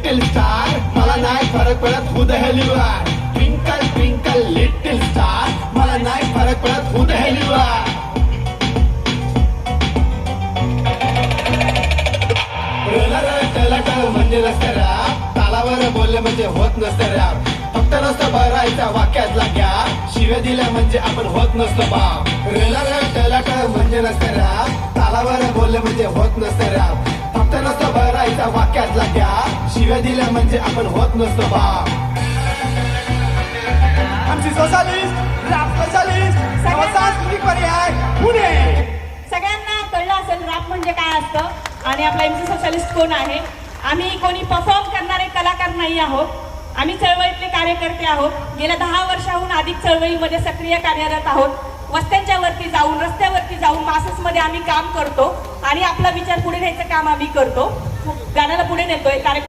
Little star, मला नाही फरक पडत who the hell you are. Twinkle twinkle little star, मला नाही फरक पडत who the hell you are. टलट म्हणजे नसतं रॅप, तालावर बोलले म्हणजे होत नसतं रॅप. फक्त नसतं भरायचा वाक्यातला गॅप, शिव्या दिल्या म्हणजे आपण होत नसतो बाप. टलट म्हणजे नसतं रॅप, तालावर बोलले म्हणजे होत नसतं रॅप. फक्त नसतं भरायचा वाक्यातला गॅप, शिव्या दिल्या म्हणजे आपण होत नसतो बाप. आमची सोशालिस्ट रॅप स्पेशालिस्ट सांस्कृतिक पर्याय पुणे. सगळ्यांना कळलं असेल रॅप म्हणजे काय असतं आणि आपला एमसी सोशलिस्ट कोण आहे. आम्ही कोणी परफॉर्म करणारे कलाकार नाही आहोत, आम्ही चळवळीतले कार्यकर्ते आहोत. गेल्या 10 वर्षाहून अधिक चळवळीमध्ये सक्रिय कार्यरत आहोत. वस्त्यांच्या वरती जाऊन, रस्त्यावरती जाऊन मासेसमध्ये आम्ही काम करतो आणि आपला विचार पुढे न्यायचं काम आम्ही करतो. गाण्याला पुढे नेतोय.